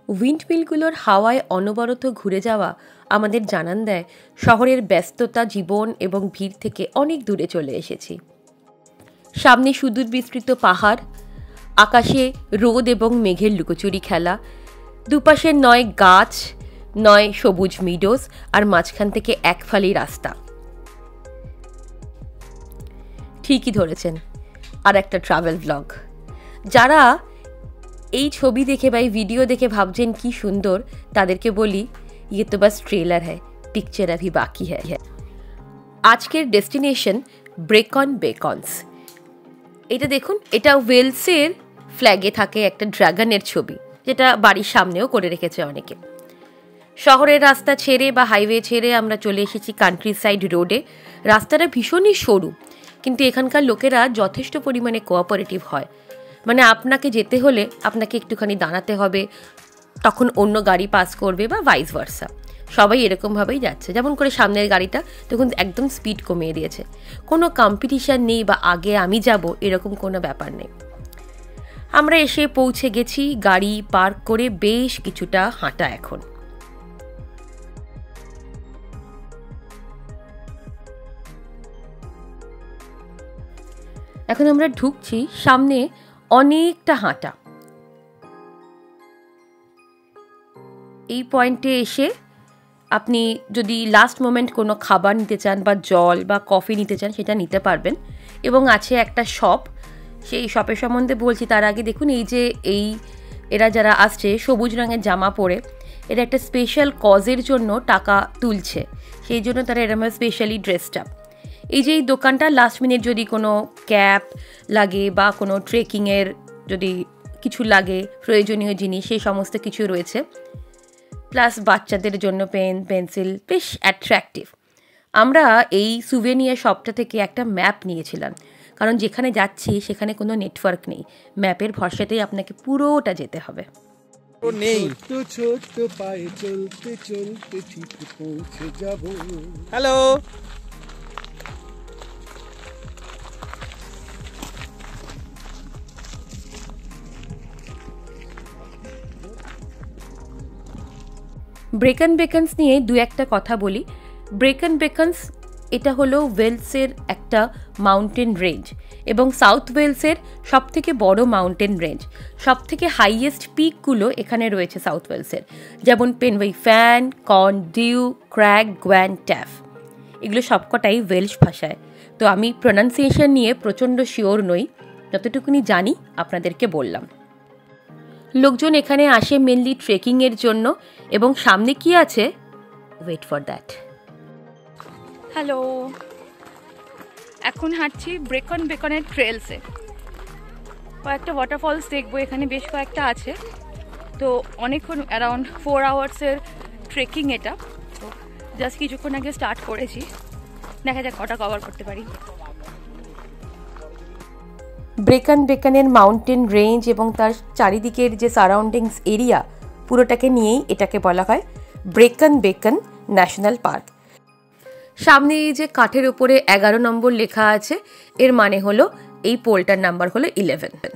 উইন্ডমিলগুলোর হাওয়ায় অনবরত ঘুরে যাওয়া আমাদের জানান দেয় শহরের ব্যস্ততা, জীবন এবং ভিড় থেকে অনেক দূরে চলে এসেছি। সামনে সুদূর বিস্তৃত পাহাড়, আকাশে রোদ এবং মেঘের লুকোচুরি খেলা, দুপাশে নয় গাছ, নয় সবুজ মিডোস, আর মাঝখান থেকে এক ফালি রাস্তা। ঠিকই ধরেছেন, আর একটা ট্রাভেল ব্লগ। যারা এই ছবি দেখে বা এই ভিডিও দেখে ভাবছেন কি সুন্দর, তাদেরকে বলি, ইয়ে তো বাস ট্রেলার হ্যায়, পিকচার আভি বাকি হ্যায়। আজকের ডেস্টিনেশন ব্রেকন বেকনস। এটা দেখুন, এটা ওয়েলসের ফ্ল্যাগে থাকে একটা ড্রাগনের ছবি, যেটা বাড়ির সামনেও করে রেখেছে অনেকে। শহরের রাস্তা ছেড়ে বা হাইওয়ে ছেড়ে আমরা চলে এসেছি কান্ট্রি সাইড রোডে। রাস্তাটা ভীষণই সরু, কিন্তু এখানকার লোকেরা যথেষ্ট পরিমাণে কোঅপারেটিভ হয়। মানে আপনাকে যেতে হলে আপনাকে একটুখানি দাঁড়াতে হবে, তখন অন্য গাড়ি পাস করবে বা ভাইস ভার্সা। সবাই এরকমভাবেই যাচ্ছে। যেমন করে সামনের গাড়িটা তখন একদম স্পিড কমিয়ে দিয়েছে। কোনো কম্পিটিশান নেই বা আগে আমি যাব এরকম কোনো ব্যাপার নেই। আমরা এসে পৌঁছে গেছি, গাড়ি পার্ক করে বেশ কিছুটা হাঁটা এখন। এখন আমরা ঢুকছি, সামনে অনেকটা হাঁটা। এই পয়েন্টে এসে আপনি যদি লাস্ট মোমেন্ট কোনো খাবার নিতে চান বা জল বা কফি নিতে চান, সেটা নিতে পারবেন। এবং আছে একটা শপ, সেই শপের সম্বন্ধে বলছি তার আগে দেখুন, এরা যারা আসছে সবুজ রঙের জামা পরে, এরা একটা স্পেশাল কজের জন্য টাকা তুলছে, সেই জন্য তারা এরকম স্পেশালি ড্রেসড আপ। এই যে এই দোকানটা, লাস্ট মিনিট যদি কোনো ক্যাপ লাগে বা কোনো ট্রেকিংয়ের যদি কিছু লাগে, প্রয়োজনীয় জিনিস, সেই সমস্ত কিছু রয়েছে। প্লাস বাচ্চাদের জন্য পেন, পেন্সিল, বেশ অ্যাট্রাকটিভ। আমরা এই সুভেনিয়ার শপটা থেকে একটা ম্যাপ নিয়েছিলাম, কারণ যেখানে যাচ্ছি সেখানে কোনো নেটওয়ার্ক নেই। ম্যাপের ভরসাতেই আপনাকে পুরোটা যেতে হবে। ছোট পায়ে চলতে চলতে ঠিক পৌঁছে যাব। হ্যালো, ব্রেকন বেকনস নিয়ে দু একটা কথা বলি। ব্রেকন বেকনস এটা হলো ওয়েলসের একটা মাউন্টেন রেঞ্জ এবং সাউথ ওয়েলসের সবথেকে বড় মাউন্টেন রেঞ্জ। সবথেকে হাইয়েস্ট পিকগুলো এখানে রয়েছে সাউথ ওয়েলসের, যেমন Pen y Fan, Corn Du, Craig, Gwaun Taf. এগুলো সবকটাই ওয়েলশ ভাষায়, তো আমি প্রোনাউন্সিয়েশন নিয়ে প্রচণ্ড শিওর নই, যতটুকুনি জানি আপনাদেরকে বললাম। লোকজন এখানে আসে মেনলি ট্রেকিংয়ের জন্য, এবং সামনে কি আছে, ওয়েট ফর দ্যাট। হ্যালো, এখন হাঁটছি ব্রেকন বেকনের ট্রেলসে। কয়েকটা ওয়াটারফলস দেখবো, এখানে বেশ কয়েকটা আছে। তো অনেকক্ষণ, অ্যারাউন্ড 4 আওয়ার্সের ট্রেকিং এটা। তো জাস্ট কিছুক্ষণ আগে স্টার্ট করেছি, দেখা যাক কটা কভার করতে পারি। ব্রেকন বেকনের মাউন্টেন রেঞ্জ এবং তার চারিদিকের যে সারাউন্ডিংস এরিয়া, পুরোটাকে নিয়েই এটাকে বলা হয় ব্রেকন বেকন ন্যাশনাল পার্ক। সামনে এই যে কাঠের ওপরে 11 নম্বর লেখা আছে, এর মানে হলো এই পোলটার নাম্বার হলো 11।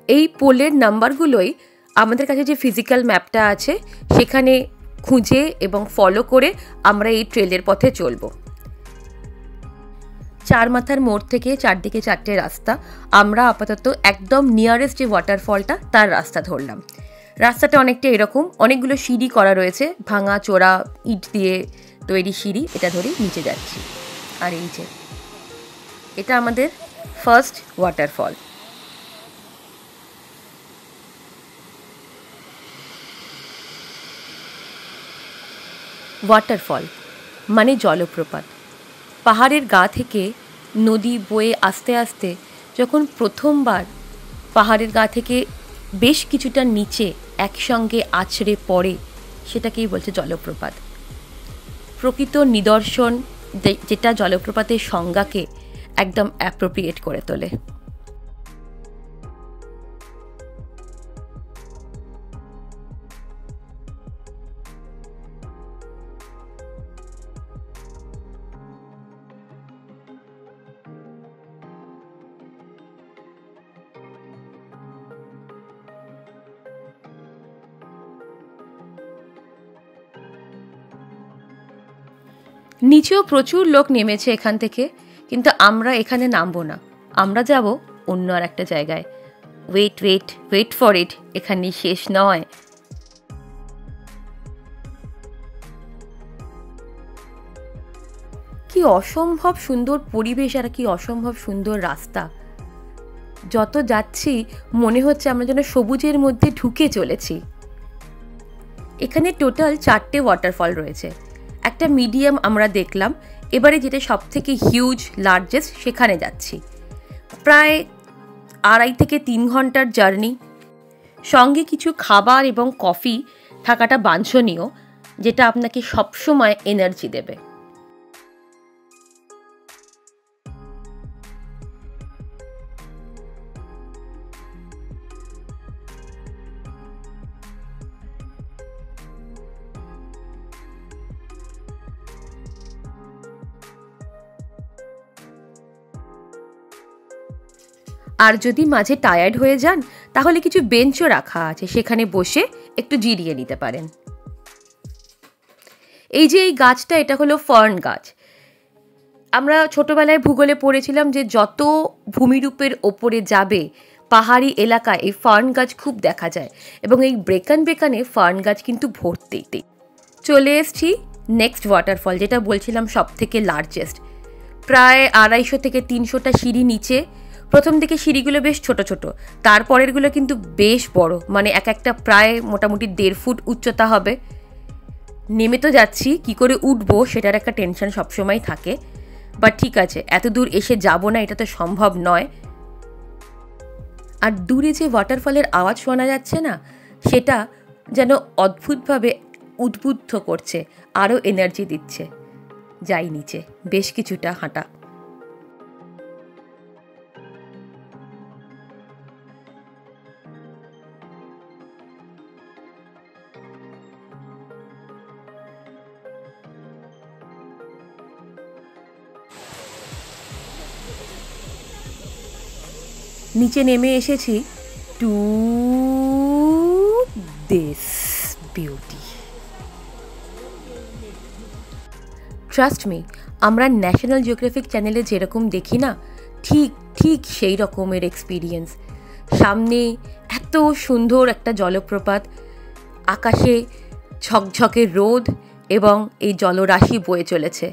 এই পোলের নাম্বারগুলোই আমাদের কাছে যে ফিজিক্যাল ম্যাপটা আছে সেখানে খুঁজে এবং ফলো করে আমরা এই ট্রেলের পথে চলব। চার মাথার মোড় থেকে চারদিকে 4টে রাস্তা। আমরা আপাতত একদম নিয়ারেস্ট যে ওয়াটারফলটা তার রাস্তা ধরলাম। রাস্তাটা অনেকটা এরকম, অনেকগুলো সিঁড়ি করা রয়েছে, ভাঙা চোরা ইট দিয়ে তৈরি সিঁড়ি, এটা ধরেই নিচে যাচ্ছি। আর এই যে এটা আমাদের ফার্স্ট ওয়াটারফল। ওয়াটারফল মানে জলপ্রপাত। পাহাড়ের গা থেকে নদী বয়ে আস্তে আস্তে যখন প্রথমবার পাহাড়ের গা থেকে বেশ কিছুটা নিচে একসঙ্গে আছড়ে পড়ে, সেটাকেই বলছে জলপ্রপাত। প্রকৃত নিদর্শন, যেটা জলপ্রপাতের সংজ্ঞাকে একদম অ্যাপ্রোপ্রিয়েট করে তোলে। নিচেও প্রচুর লোক নেমেছে এখান থেকে, কিন্তু আমরা এখানে নামবো না, আমরা যাব অন্য আর একটা জায়গায়। Wait wait wait for it, এখানেই শেষ নয়। কি অসম্ভব সুন্দর পরিবেশ আর কি অসম্ভব সুন্দর রাস্তা। যত যাচ্ছি মনে হচ্ছে আমরা যেন সবুজের মধ্যে ঢুকে চলেছি। এখানে টোটাল 4টে ওয়াটারফল রয়েছে, একটা মিডিয়াম আমরা দেখলাম, এবারে যেটা সব থেকে হিউজ লার্জেস্ট সেখানে যাচ্ছি। প্রায় 2.5 থেকে 3 ঘন্টার জার্নি, সঙ্গে কিছু খাবার এবং কফি থাকাটা বাঞ্ছনীয়, যেটা আপনাকে সবসময় এনার্জি দেবে। আর যদি মাঝে টায়ার্ড হয়ে যান তাহলে কিছু বেঞ্চও রাখা আছে, সেখানে বসে একটু জিরিয়ে নিতে পারেন। এই যে এই গাছটা, এটা হলো ফার্ন গাছ। আমরা ছোটবেলায় ভূগোলে পড়েছিলাম যে যত ভূমিরূপের ওপরে যাবে পাহাড়ি এলাকায় এই ফার্ন গাছ খুব দেখা যায়, এবং এই বেকানে ফার্ন গাছ কিন্তু ভর্তি। চলে এসছি নেক্সট ওয়াটারফল, যেটা বলছিলাম সব থেকে লার্জেস্ট। প্রায় 250 থেকে 300টা সিঁড়ি নিচে। প্রথম দিকে সিঁড়িগুলো বেশ ছোট ছোট, তারপরেরগুলো কিন্তু বেশ বড়, মানে এক একটা প্রায় মোটামুটি 1.5 ফুট উচ্চতা হবে। নেমে তো যাচ্ছি, কি করে উঠবো সেটার একটা টেনশন সবসময় থাকে, বাট ঠিক আছে, এত দূর এসে যাব না এটা তো সম্ভব নয়। আর দূরে যে ওয়াটারফলের আওয়াজ শোনা যাচ্ছে না, সেটা যেন অদ্ভুতভাবে উদ্বুদ্ধ করছে, আরও এনার্জি দিচ্ছে। যাই নিচে, বেশ কিছুটা হাঁটা। নিচে নেমে এসেছি to this beauty. Trust me, আমরা ন্যাশনাল জিওগ্রাফিক চ্যানেলে যেরকম দেখি না, ঠিক ঠিক সেই রকমের এক্সপিরিয়েন্স। সামনে এত সুন্দর একটা জলপ্রপাত, আকাশে ঝকঝকে রোদ এবং এই জলরাশি বয়ে চলেছে।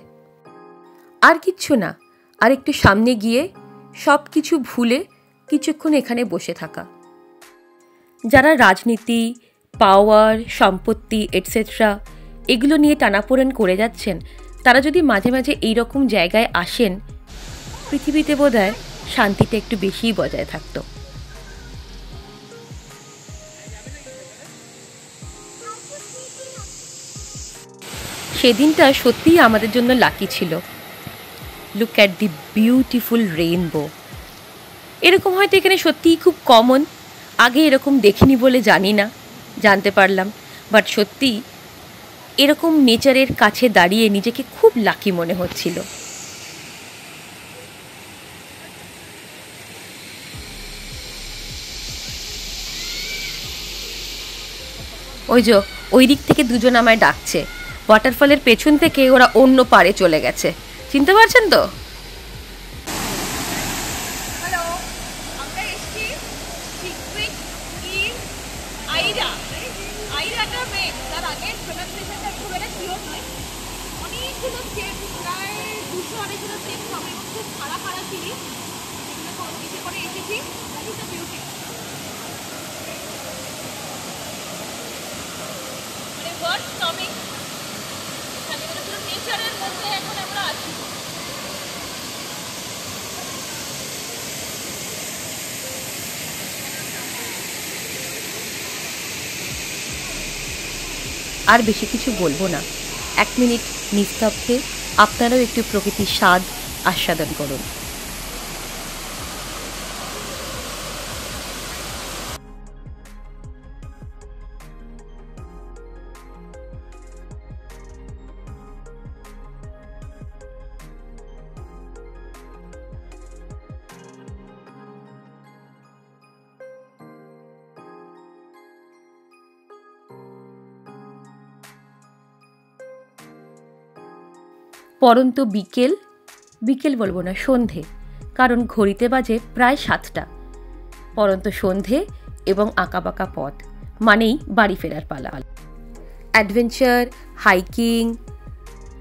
আর কিচ্ছু না, আর একটু সামনে গিয়ে সব কিছু ভুলে কিছুক্ষণ এখানে বসে থাকা। যারা রাজনীতি, পাওয়ার, সম্পত্তি এটসেট্রা এগুলো নিয়ে টানাপোড়েন করে যাচ্ছেন, তারা যদি মাঝে মাঝে এইরকম জায়গায় আসেন, পৃথিবীতে বোধহয় শান্তিটা একটু বেশিই বজায় থাকতো। সেদিনটা সত্যিই আমাদের জন্য লাকি ছিল। Look at the beautiful rainbow. এরকম হয়তো এখানে সত্যিই খুব কমন, আগে এরকম দেখিনি বলে জানি না, জানতে পারলাম। বাট সত্যি এরকম নেচারের কাছে দাঁড়িয়ে নিজেকে খুব লাকি মনে হচ্ছিল। ওই যে ওই দিক থেকে দুজন আমায় ডাকছে, ওয়াটারফলের পেছন থেকে ওরা অন্য পাড়ে চলে গেছে, চিনতে পারছেন তো? আর বেশি কিছু বলবো না, 1 মিনিট নিস্তব্ধে আপনারাও একটু প্রকৃতির স্বাদ আস্বাদন করুন। পরন্ত বিকেল বলবো না, সন্ধে, কারণ ঘড়িতে বাজে প্রায় 7টা। পরন্ত সন্ধে এবং আঁকাবাঁকা পথ মানেই বাড়ি ফেরার পালা। অ্যাডভেঞ্চার, হাইকিং,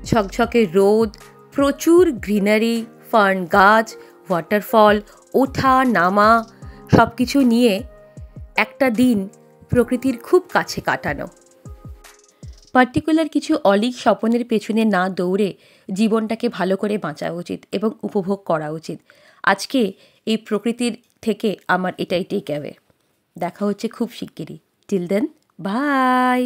ঝকঝকে রোদ, প্রচুর গ্রিনারি, ফার্ন গাছ, ওয়াটারফল, ওঠা নামা সব কিছু নিয়ে একটা দিন প্রকৃতির খুব কাছে কাটানো। পার্টিকুলার কিছু অলীক স্বপ্নের পেছনে না দৌড়ে জীবনটাকে ভালো করে বাঁচা উচিত এবং উপভোগ করা উচিত। আজকে এই প্রকৃতির থেকে আমার এটাই টেক অ্যাওয়ে। দেখা হচ্ছে খুব শিগগিরই। Till then, by.